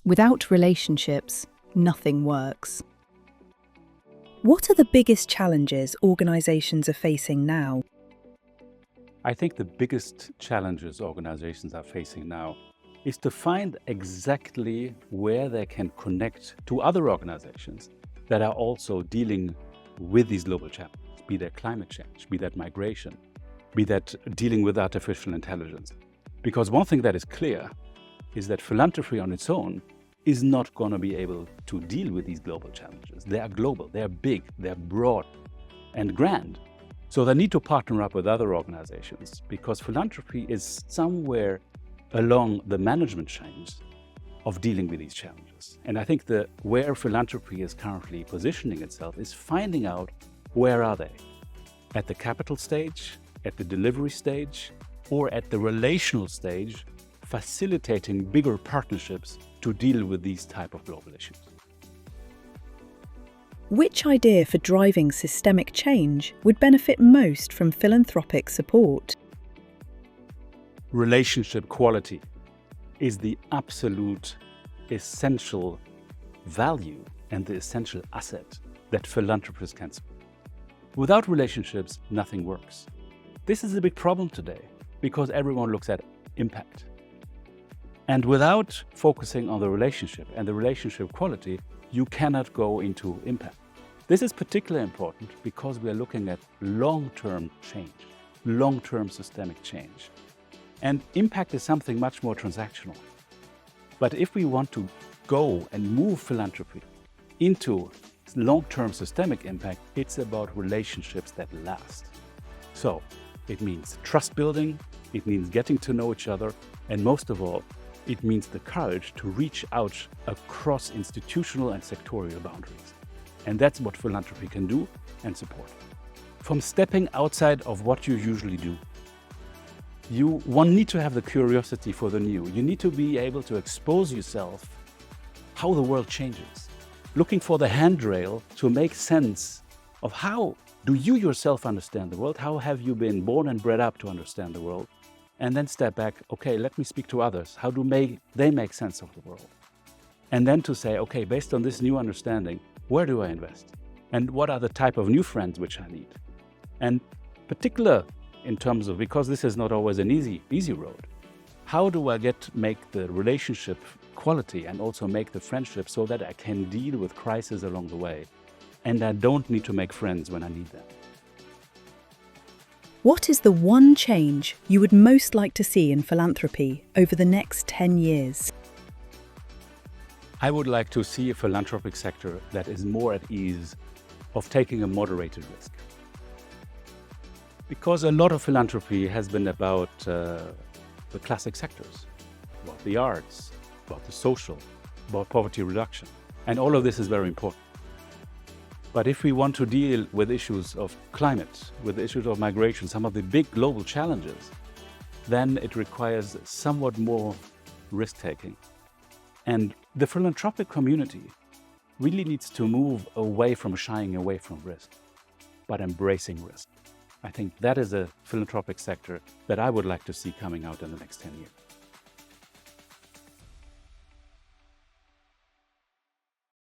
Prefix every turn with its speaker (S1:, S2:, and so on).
S1: Without relationships, nothing works. What are the biggest challenges organizations are facing now?
S2: I think the biggest challenges organizations are facing now is to find exactly where they can connect to other organizations that are also dealing with these global challenges, be that climate change, be that migration, be that dealing with artificial intelligence. Because one thing that is clear is that philanthropy on its own is not going to be able to deal with these global challenges. They are global, they are big, they are broad and grand. So they need to partner up with other organizations because philanthropy is somewhere along the management chains of dealing with these challenges. And I think where philanthropy is currently positioning itself is finding out where are they? At the capital stage, at the delivery stage, or at the relational stage, facilitating bigger partnerships to deal with these type of global issues.
S1: Which idea for driving systemic change would benefit most from philanthropic support?
S2: Relationship quality is the absolute essential value and the essential asset that philanthropists can support. Without relationships, nothing works. This is a big problem today because everyone looks at impact. And without focusing on the relationship and the relationship quality, you cannot go into impact. This is particularly important because we are looking at long-term change, long-term systemic change. And impact is something much more transactional. But if we want to go and move philanthropy into long-term systemic impact, it's about relationships that last. So it means trust building, it means getting to know each other, and most of all, it means the courage to reach out across institutional and sectorial boundaries. And that's what philanthropy can do and support. From stepping outside of what you usually do, one need to have the curiosity for the new. You need to be able to expose yourself how the world changes, looking for the handrail to make sense of how do you yourself understand the world, how have you been born and bred up to understand the world, and then step back, okay, let me speak to others. How do they make sense of the world? And then to say, okay, based on this new understanding, where do I invest? And what are the type of new friends which I need? And particular in terms of, because this is not always an easy road, how do I make the relationship quality and also make the friendship so that I can deal with crises along the way and I don't need to make friends when I need them?
S1: What is the one change you would most like to see in philanthropy over the next 10 years?
S2: I would like to see a philanthropic sector that is more at ease of taking a moderated risk. Because a lot of philanthropy has been about the classic sectors, about the arts, about the social, about poverty reduction. And all of this is very important. But if we want to deal with issues of climate, with the issues of migration, some of the big global challenges, then it requires somewhat more risk-taking. And the philanthropic community really needs to move away from shying away from risk, but embracing risk. I think that is a philanthropic sector that I would like to see coming out in the next 10 years.